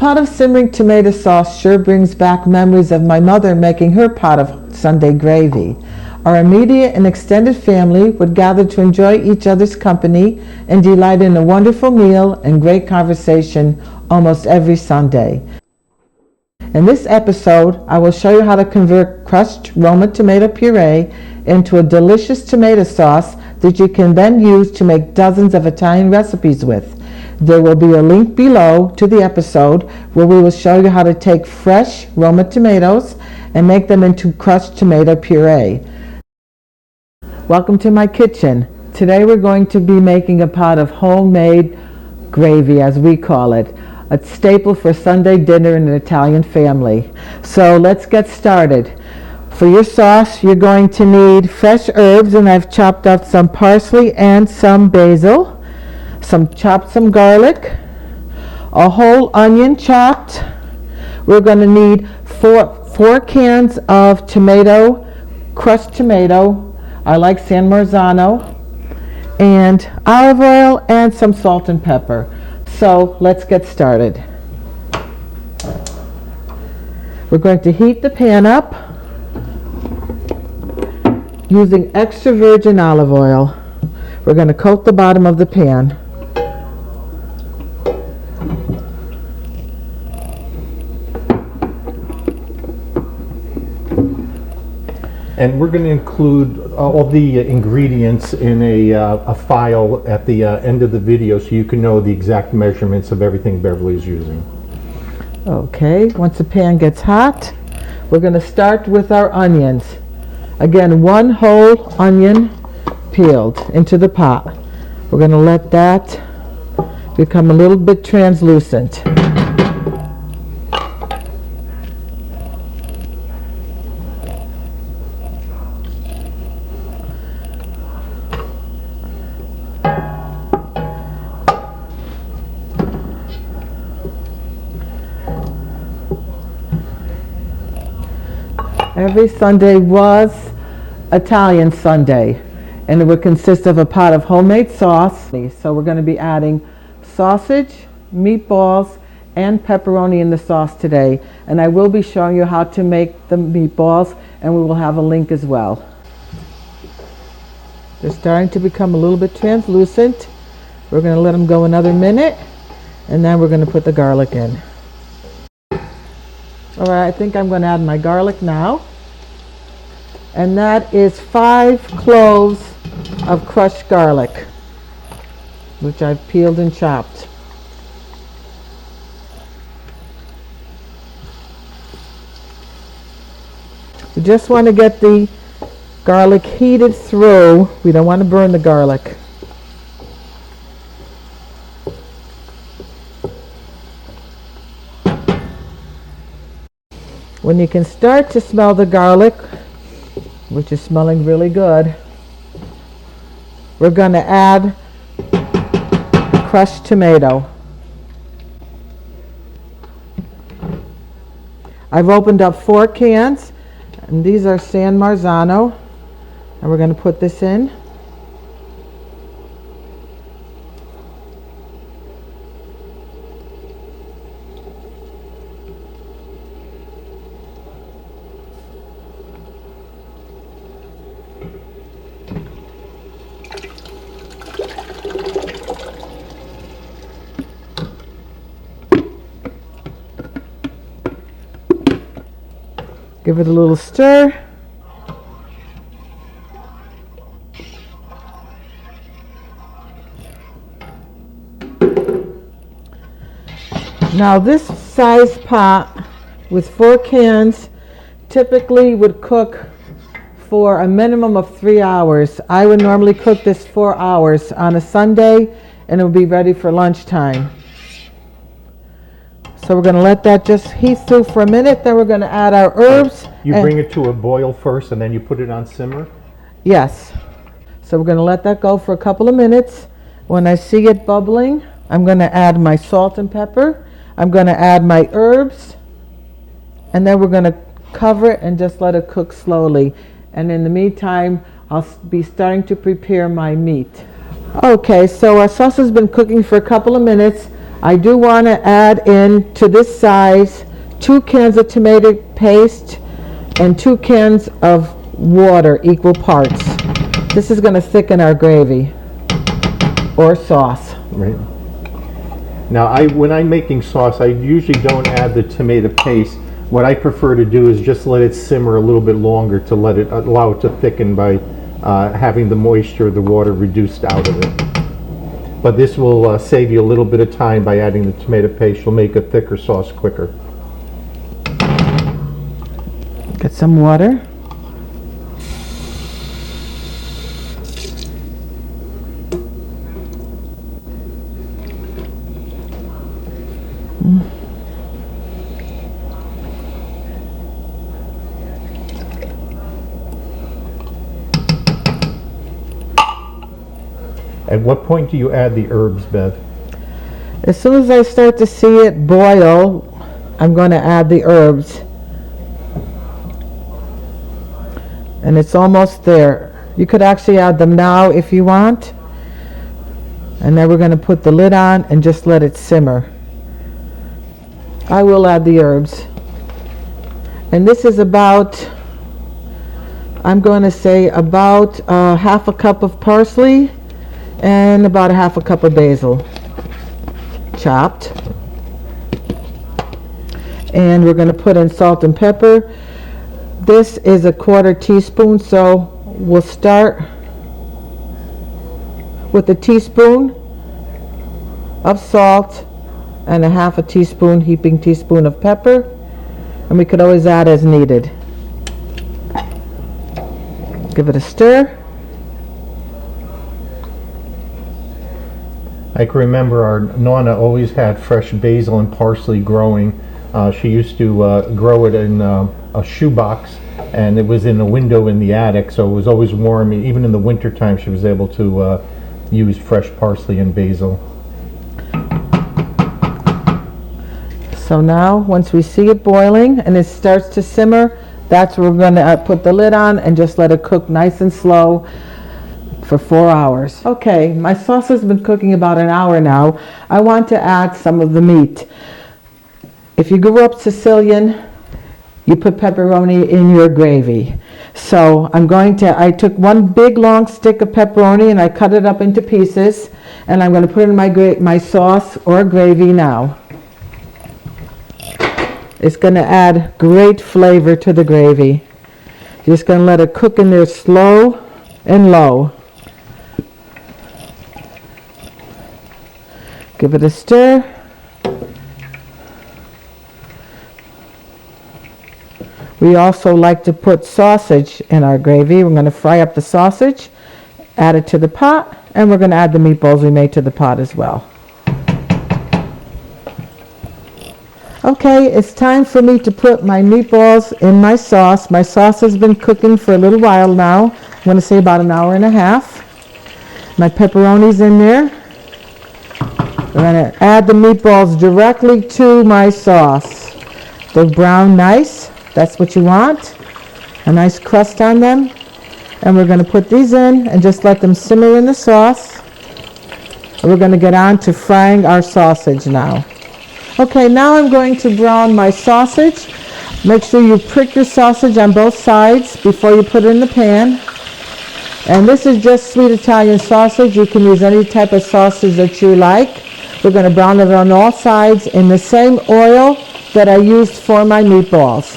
pot of simmering tomato sauce sure brings back memories of my mother making her pot of Sunday gravy. Our immediate and extended family would gather to enjoy each other's company and delight in a wonderful meal and great conversation almost every Sunday. In this episode, I will show you how to convert crushed Roma tomato puree into a delicious tomato sauce that you can then use to make dozens of Italian recipes with. There will be a link below to the episode where we will show you how to take fresh Roma tomatoes and make them into crushed tomato puree. Welcome to my kitchen. Today we're going to be making a pot of homemade gravy, as we call it, a staple for Sunday dinner in an Italian family. So let's get started. For your sauce, you're going to need fresh herbs, and I've chopped up some parsley and some basil. Chopped some garlic, a whole onion chopped. We're going to need four cans of crushed tomato. I like San Marzano, and olive oil and some salt and pepper. So let's get started. We're going to heat the pan up using extra virgin olive oil. We're going to coat the bottom of the pan. And we're going to include all the ingredients in a file at the end of the video so you can know the exact measurements of everything Beverly is using. Okay, once the pan gets hot, we're going to start with our onions. Again, one whole onion peeled into the pot. We're going to let that become a little bit translucent. Every Sunday was Italian Sunday, and it would consist of a pot of homemade sauce. So we're going to be adding sausage, meatballs, and pepperoni in the sauce today. And I will be showing you how to make the meatballs, and we will have a link as well. They're starting to become a little bit translucent. We're going to let them go another minute, and then we're going to put the garlic in. All right, I think I'm going to add my garlic now. And that is 5 cloves of crushed garlic, which I've peeled and chopped. We just want to get the garlic heated through. We don't want to burn the garlic. When you can start to smell the garlic, which is smelling really good, we're going to add crushed tomato. I've opened up 4 cans, and these are San Marzano, and we're going to put this in. Give it a little stir. Now this size pot with 4 cans typically would cook for a minimum of 3 hours. I would normally cook this 4 hours on a Sunday, and it would be ready for lunchtime. So we're going to let that just heat through for a minute. Then we're going to add our herbs. You bring it to a boil first and then you put it on simmer? Yes. So we're going to let that go for a couple of minutes. When I see it bubbling, I'm going to add my salt and pepper. I'm going to add my herbs. And then we're going to cover it and just let it cook slowly. And in the meantime, I'll be starting to prepare my meat. Okay, so our sauce has been cooking for a couple of minutes. I do want to add in to this size 2 cans of tomato paste and 2 cans of water, equal parts. This is going to thicken our gravy or sauce. Right. Now, when I'm making sauce, I usually don't add the tomato paste. What I prefer to do is just let it simmer a little bit longer to allow it to thicken by having the moisture of the water reduced out of it. But this will save you a little bit of time by adding the tomato paste. You'll make a thicker sauce quicker. Get some water. At what point do you add the herbs, Bev? As soon as I start to see it boil, I'm going to add the herbs. And it's almost there. You could actually add them now if you want. And then we're going to put the lid on and just let it simmer. I will add the herbs. And this is about, I'm going to say about half a cup of parsley and about a half a cup of basil chopped. And we're going to put in salt and pepper. This is a 1/4 teaspoon, so we'll start with a teaspoon of salt and a half a teaspoon, heaping teaspoon of pepper, and we could always add as needed. Give it a stir. I can remember our Nonna always had fresh basil and parsley growing. She used to grow it in a shoebox, and it was in a window in the attic, so it was always warm. Even in the winter time, she was able to use fresh parsley and basil. So now, once we see it boiling and it starts to simmer, that's where we're going to put the lid on and just let it cook nice and slow for 4 hours. Okay, my sauce has been cooking about an hour now. I want to add some of the meat. If you grew up Sicilian, you put pepperoni in your gravy. So I took 1 big long stick of pepperoni and I cut it up into pieces, and I'm going to put it in my sauce or gravy now. It's going to add great flavor to the gravy. You're just going to let it cook in there slow and low. Give it a stir. We also like to put sausage in our gravy. We're going to fry up the sausage, add it to the pot, and we're going to add the meatballs we made to the pot as well. Okay, it's time for me to put my meatballs in my sauce. My sauce has been cooking for a little while now. I'm going to say about an hour and a half. My pepperoni's in there. We're going to add the meatballs directly to my sauce. They're brown nice. That's what you want. A nice crust on them. And we're going to put these in and just let them simmer in the sauce. And we're going to get on to frying our sausage now. Okay, now I'm going to brown my sausage. Make sure you prick your sausage on both sides before you put it in the pan. And this is just sweet Italian sausage. You can use any type of sausage that you like. We're going to brown it on all sides in the same oil that I used for my meatballs,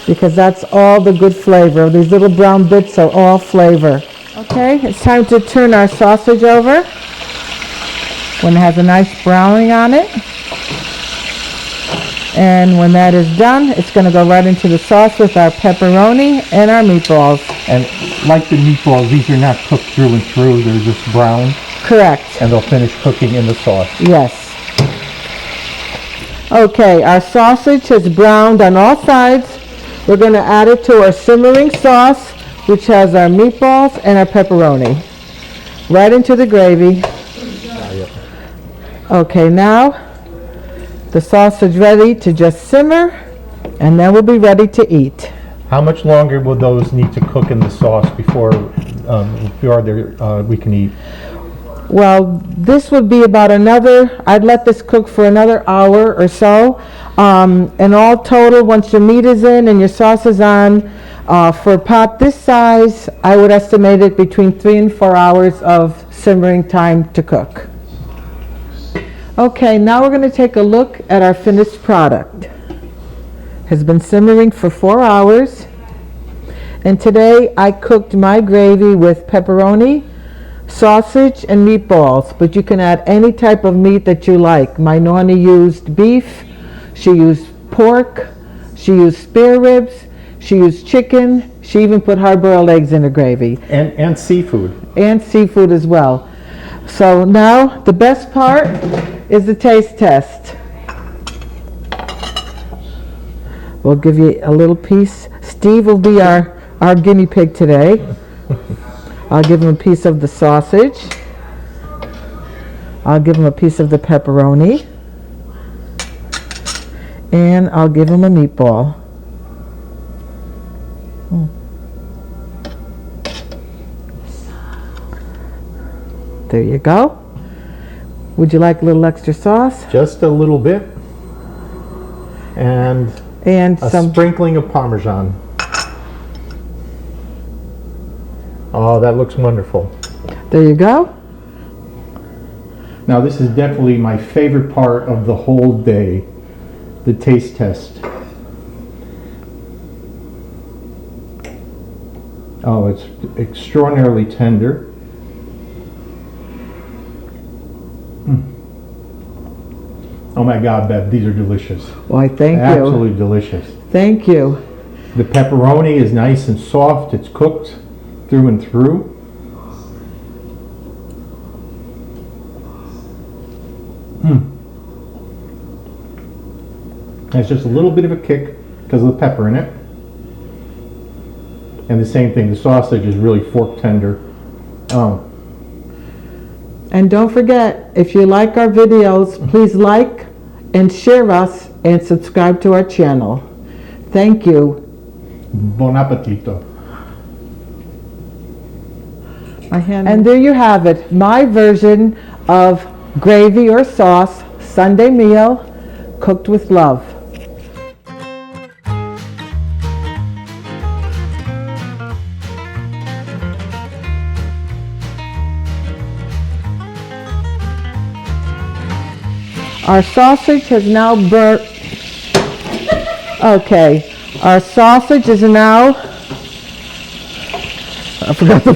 because that's all the good flavor. These little brown bits are all flavor. Okay, it's time to turn our sausage over when it has a nice browning on it. And when that is done, it's going to go right into the sauce with our pepperoni and our meatballs. And like the meatballs, these are not cooked through and through. They're just brown. Correct. And they'll finish cooking in the sauce. Yes. Okay, our sausage has browned on all sides. We're going to add it to our simmering sauce, which has our meatballs and our pepperoni. Right into the gravy. Okay, now the sauce is ready to just simmer, and then we'll be ready to eat. How much longer will those need to cook in the sauce before we can eat? Well, this would be about I'd let this cook for another hour or so. And all total, once your meat is in and your sauce is on, for a pot this size, I would estimate it between 3 and 4 hours of simmering time to cook. Okay, now we're going to take a look at our finished product. Has been simmering for 4 hours. And today I cooked my gravy with pepperoni, sausage, and meatballs, but you can add any type of meat that you like. My Nonna used beef, she used pork, she used spare ribs, she used chicken, she even put hard-boiled eggs in her gravy. And seafood. And seafood as well. So now the best part is the taste test. We'll give you a little piece. Steve will be our guinea pig today. I'll give him a piece of the sausage. I'll give him a piece of the pepperoni. And I'll give him a meatball. There you go. Would you like a little extra sauce? Just a little bit. And some sprinkling of Parmesan. Oh, that looks wonderful. There you go. Now this is definitely my favorite part of the whole day, the taste test. Oh, it's extraordinarily tender. Oh my God, Bev, these are delicious. Why, thank you. Absolutely delicious. Thank you. The pepperoni is nice and soft. It's cooked through and through. It's just a little bit of a kick because of the pepper in it. And the same thing, the sausage is really fork tender. And don't forget, if you like our videos, please like and share us and subscribe to our channel. Thank you. Buon appetito. And there you have it, my version of gravy or sauce Sunday meal cooked with love. Our sausage has now burnt. Okay, our sausage is now. I forgot the